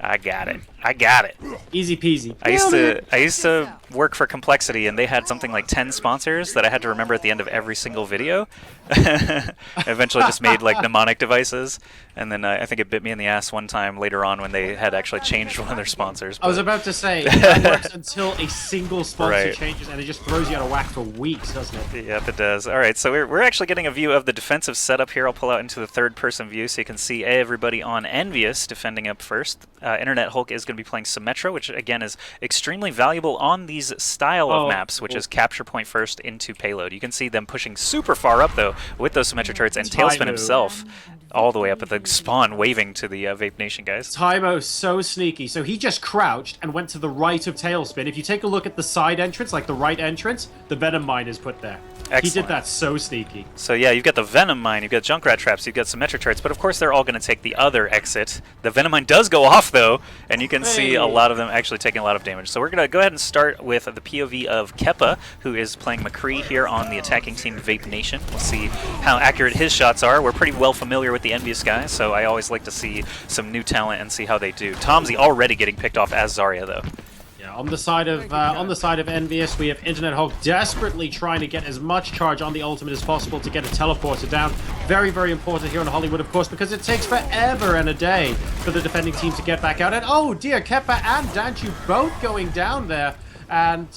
I got it. I got it. Easy peasy. I used to work for Complexity, and they had something like 10 sponsors that I had to remember at the end of every single video. I eventually just made like mnemonic devices, and then I think it bit me in the ass one time later on when they had actually changed one of their sponsors. I was about to say, that works until a single sponsor Right. changes, and it just throws you out of whack for weeks, doesn't it? Yep, it does. All right, so we're actually getting a view of the defensive setup here. I'll pull out into the third-person view so you can see everybody on EnVyUs defending up first. INTERNETHULK is going to be playing Symmetra, which again is extremely valuable on these style of maps, which is capture point first into payload. You can see them pushing super far up though with those Symmetra turrets, and Talespin himself all the way up at the spawn waving to the VapeNation guys. Taimou so sneaky. So he just crouched and went to the right of Talespin. If you take a look at the side entrance, like the right entrance, the Venom Mine is put there. Excellent. He did that so sneaky. So yeah, you've got the Venom Mine, you've got Junkrat Traps, you've got Symmetra turrets, but of course they're all going to take the other exit. The Venom Mine does go off though, and you can see a lot of them actually taking a lot of damage. So we're going to go ahead and start with the POV of Kepa, who is playing McCree here on the attacking team VapeNation. We'll see how accurate his shots are. We're pretty well familiar with the EnVyUs guys, so I always like to see some new talent and see how they do. Tomzey already getting picked off as Zarya though. On the side of EnVyUs, we have INTERNETHULK desperately trying to get as much charge on the ultimate as possible to get a teleporter down. Very, very important here in Hollywood, of course, because it takes forever and a day for the defending team to get back out. And oh dear, Kepa and DanChu both going down there. And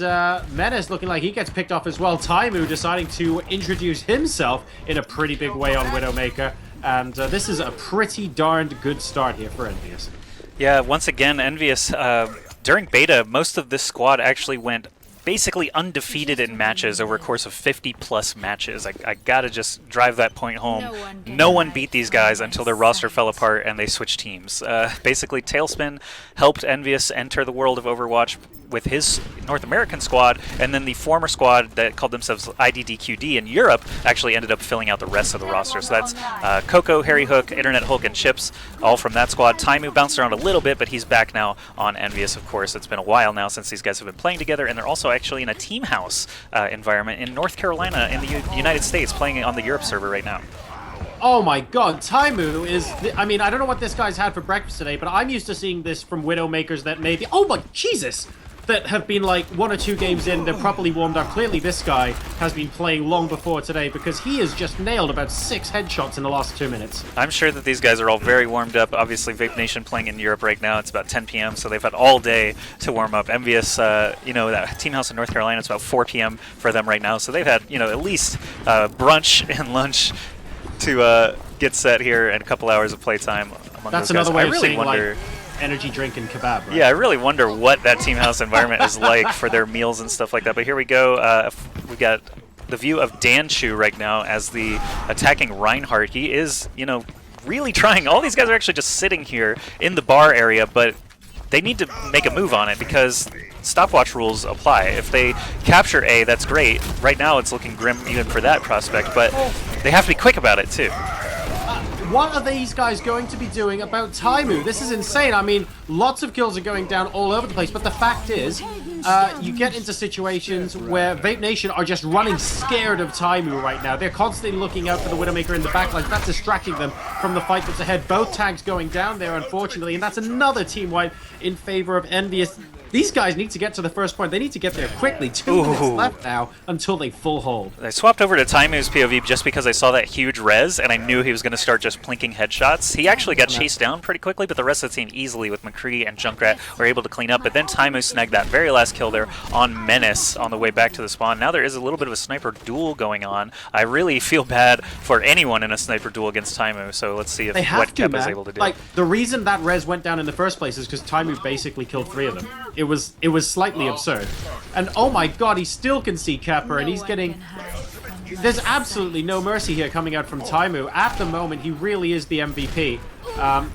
Menace looking like he gets picked off as well. Taimou deciding to introduce himself in a pretty big way on Widowmaker. And this is a pretty darned good start here for EnVyUs. Yeah, once again, EnVyUs, during beta, most of this squad actually went basically undefeated in matches over a course of 50-plus matches. I gotta just drive that point home. No one beat these guys until their roster fell apart and they switched teams. Basically, Talespin helped EnVyUs enter the world of Overwatch with his North American squad, and then the former squad that called themselves IDDQD in Europe actually ended up filling out the rest of the roster. So that's Cocco, HarryHook, INTERNETHULK, and Chips, all from that squad. Taimou bounced around a little bit, but he's back now on EnVyUs, of course. It's been a while now since these guys have been playing together, and they're also actually in a team house environment in North Carolina in the United States, playing on the Europe server right now. Oh my god, Taimou is... I mean, I don't know what this guy's had for breakfast today, but I'm used to seeing this from Widowmakers that maybe... Oh my... Jesus! That have been like 1 or 2 games in, they're properly warmed up. Clearly this guy has been playing long before today because he has just nailed about 6 headshots in the last 2 minutes. I'm sure that these guys are all very warmed up. Obviously, VapeNation playing in Europe right now. It's about 10 p.m., so they've had all day to warm up. EnVyUs, you know, that team house in North Carolina, it's about 4 p.m. for them right now, so they've had, you know, at least brunch and lunch to get set here and a couple hours of playtime among That's those guys. another way I of really saying, wonder... like, energy drink and kebab, right? Yeah, I really wonder what that team house environment is like for their meals and stuff like that. But here we go. We got the view of DanChu right now as the attacking Reinhardt. He is, you know, really trying. All these guys are actually just sitting here in the bar area, but they need to make a move on it because stopwatch rules apply. If they capture A, that's great. Right now it's looking grim even for that prospect, but they have to be quick about it too. What are these guys going to be doing about Taimou? This is insane. I mean, lots of kills are going down all over the place, but the fact is, you get into situations where VapeNation are just running scared of Taimou right now. They're constantly looking out for the Widowmaker in the backline. That's distracting them from the fight that's ahead. Both tags going down there, unfortunately, and that's another team wipe in favor of EnVyUs. These guys need to get to the first point. They need to get there quickly. 2 minutes left now until they full hold. I swapped over to Taimou's POV just because I saw that huge res, and I knew he was going to start just plinking headshots. He actually got chased down pretty quickly, but the rest of the team easily with McCree and Junkrat were able to clean up. But then Taimou snagged that very last kill there on Menace on the way back to the spawn. Now there is a little bit of a sniper duel going on. I really feel bad for anyone in a sniper duel against Taimou, so let's see if what Kepa is able to do. Like, the reason that res went down in the first place is because Taimou basically killed 3 of them. It was slightly absurd. And oh my god, he still can see Kepa, and he's getting... There's absolutely no mercy here coming out from Taimou. At the moment, he really is the MVP.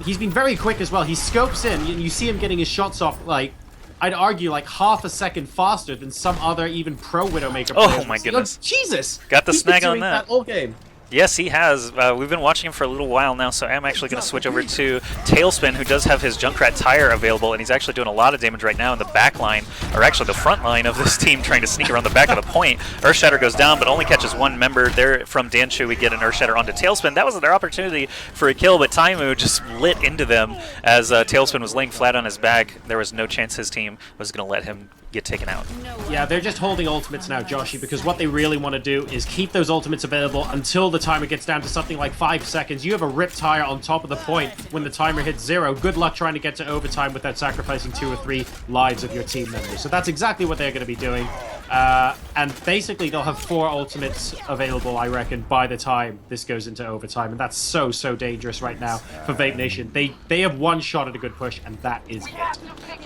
He's been very quick as well. He scopes in, and you see him getting his shots off, like, I'd argue, like, half a second faster than some other even pro Widowmaker players. Oh my goodness. Oh, Jesus! Got the He's been snag on doing that. all game. Yes, he has. We've been watching him for a little while now, so I'm actually going to switch over to Talespin, who does have his Junkrat tire available, and he's actually doing a lot of damage right now in the back line, or actually the front line of this team, trying to sneak around the back of the point. Earthshatter goes down, but only catches one member. There from DanChu, we get an Earthshatter onto Talespin. That was their opportunity for a kill, but Taimou just lit into them as Talespin was laying flat on his back. There was no chance his team was going to let him get taken out. Yeah, they're just holding ultimates now, Joshy, because what they really want to do is keep those ultimates available until the timer gets down to something like 5 seconds. You have a rip tire on top of the point when the timer hits 0. Good luck trying to get to overtime without sacrificing 2 or 3 lives of your team members. So that's exactly what they're going to be doing. And basically, they'll have 4 ultimates available, I reckon, by the time this goes into overtime. And that's so, so dangerous right now for VapeNation. They have one shot at a good push, and that is it.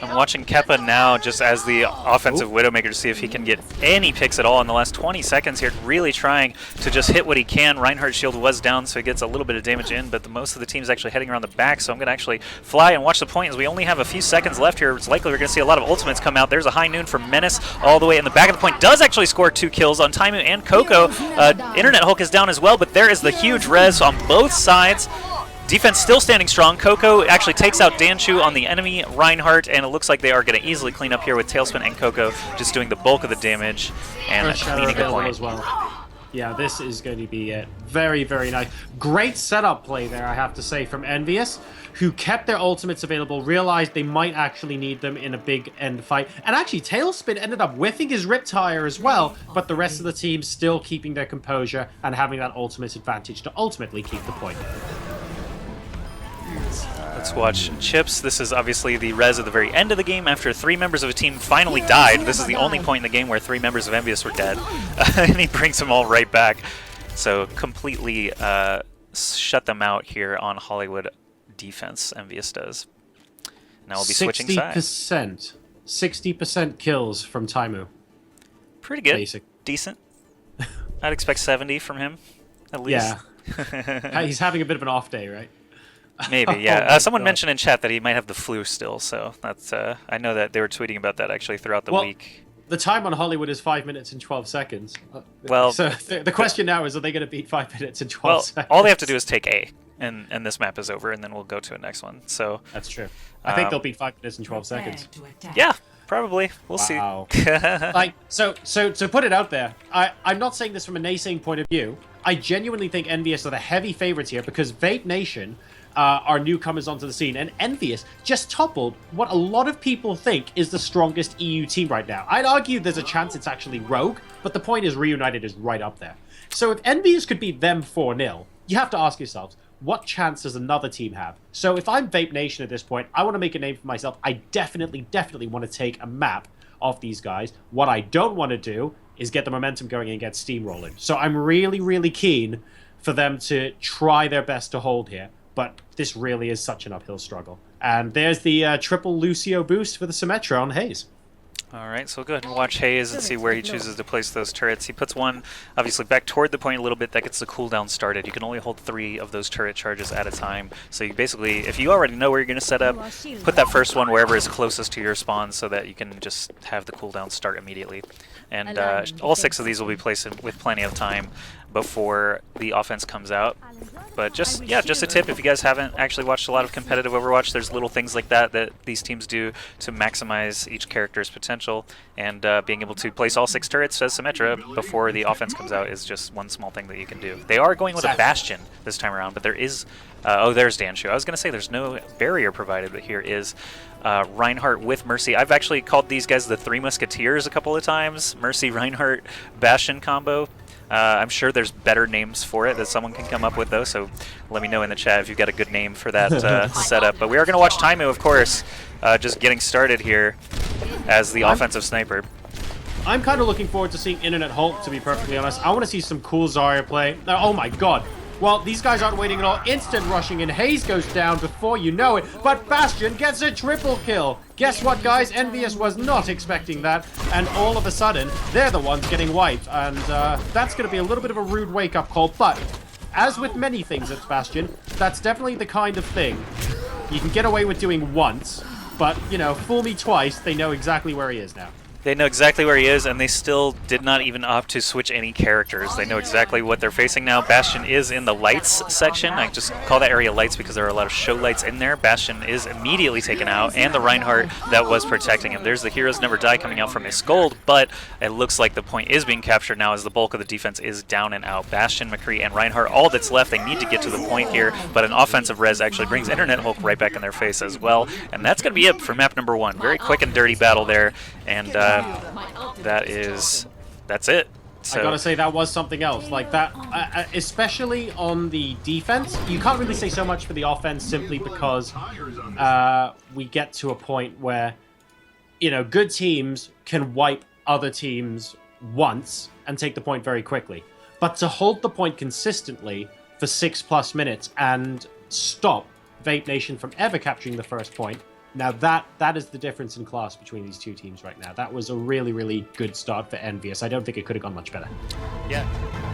I'm watching Kepa now just as the offensive Widowmaker to see if he can get any picks at all in the last 20 seconds here, really trying to just hit what he can. Reinhardt's shield was down, so he gets a little bit of damage in, but most of the team's actually heading around the back, so I'm going to actually fly and watch the point as we only have a few seconds left here. It's likely we're going to see a lot of ultimates come out. There's a high noon from Menace all the way in the back of the point. Does actually score 2 kills on Taimou and Cocco. INTERNETHULK is down as well, but there is the huge res on both sides. Defense still standing strong. Cocco actually takes out DanChu on the enemy Reinhardt, and it looks like they are going to easily clean up here with Talespin and Cocco just doing the bulk of the damage and cleaning the point. As well. Yeah, this is going to be it. Very, very nice. Great setup play there, I have to say, from EnVyUs, who kept their ultimates available, realized they might actually need them in a big end fight. And actually, Talespin ended up whiffing his Riptire as well, but the rest of the team still keeping their composure and having that ultimate advantage to ultimately keep the point. Let's watch Chips. This is obviously the res at the very end of the game after 3 members of a team finally died. This is the only point in the game where 3 members of EnVyUs were dead. And he brings them all right back. So completely shut them out here on Hollywood defense, EnVyUs does. Now we'll be switching sides. 60% kills from Taimou. Pretty good. Basic. Decent. I'd expect 70 from him, at least. Yeah. He's having a bit of an off day, right? Maybe, yeah. Someone mentioned in chat that he might have the flu still, so that's. I know that they were tweeting about that actually throughout the week. The time on Hollywood is 5 minutes and 12 seconds. Well, so the question now is, are they going to beat 5 minutes and 12 seconds? All they have to do is take A, and this map is over, and then we'll go to the next one. So that's true. I think they'll beat 5 minutes and 12 seconds. Yeah, probably. We'll see. Like, so put it out there. I'm not saying this from a naysaying point of view. I genuinely think EnVyUs are the heavy favorites here because VapeNation are newcomers onto the scene, and EnVyUs just toppled what a lot of people think is the strongest EU team right now. I'd argue there's a chance it's actually Rogue, but the point is Reunited is right up there. So if EnVyUs could beat them 4-0, you have to ask yourselves, what chance does another team have? So if I'm VapeNation at this point, I want to make a name for myself. I definitely want to take a map off these guys. What I don't want to do is get the momentum going and get steamrolling. So I'm really keen for them to try their best to hold here. But this really is such an uphill struggle. And there's the triple Lucio boost for the Symmetra on Hayes. All right, so we'll go ahead and watch Hayes and see where he chooses to place those turrets. He puts one, obviously, back toward the point a little bit. That gets the cooldown started. You can only hold 3 of those turret charges at a time. So you basically, if you already know where you're going to set up, put that first one wherever is closest to your spawn so that you can just have the cooldown start immediately. And all 6 of these will be placed with plenty of time before the offense comes out. But just a tip, if you guys haven't actually watched a lot of competitive Overwatch, there's little things like that these teams do to maximize each character's potential, and being able to place all 6 turrets as Symmetra before the offense comes out is just one small thing that you can do. They are going with a Bastion this time around, but there is... oh, there's DanChu. I was going to say there's no barrier provided, but here is Reinhardt with Mercy. I've actually called these guys the 3 Musketeers a couple of times. Mercy, Reinhardt, Bastion combo. I'm sure there's better names for it that someone can come up with, though, so let me know in the chat if you've got a good name for that setup. But we are going to watch Taimou, of course, just getting started here as the offensive sniper. I'm kind of looking forward to seeing INTERNETHULK, to be perfectly honest. I want to see some cool Zarya play. Oh my god. Well, these guys aren't waiting at all. Instant rushing, and Hayes goes down before you know it. But Bastion gets a triple kill. Guess what, guys? EnVyUs was not expecting that. And all of a sudden, they're the ones getting wiped. And that's going to be a little bit of a rude wake-up call. But as with many things at Bastion, that's definitely the kind of thing you can get away with doing once. But, you know, fool me twice, they know exactly where he is now. They know exactly where he is, and they still did not even opt to switch any characters. They know exactly what they're facing now. Bastion is in the lights section. I just call that area lights because there are a lot of show lights in there. Bastion is immediately taken out, and the Reinhardt that was protecting him. There's the Heroes Never Die coming out from Iskold, but it looks like the point is being captured now as the bulk of the defense is down and out. Bastion, McCree, and Reinhardt, all that's left. They need to get to the point here, but an offensive res actually brings INTERNETHULK right back in their face as well. And that's going to be it for map number 1. Very quick and dirty battle there, and that's it. So, I gotta say, that was something else. Like that, especially on the defense, you can't really say so much for the offense simply because we get to a point where, you know, good teams can wipe other teams once and take the point very quickly. But to hold the point consistently for 6+ minutes and stop VapeNation from ever capturing the first point, now that is the difference in class between these two teams right now. That was a really, really good start for EnVyUs. I don't think it could have gone much better. yeah.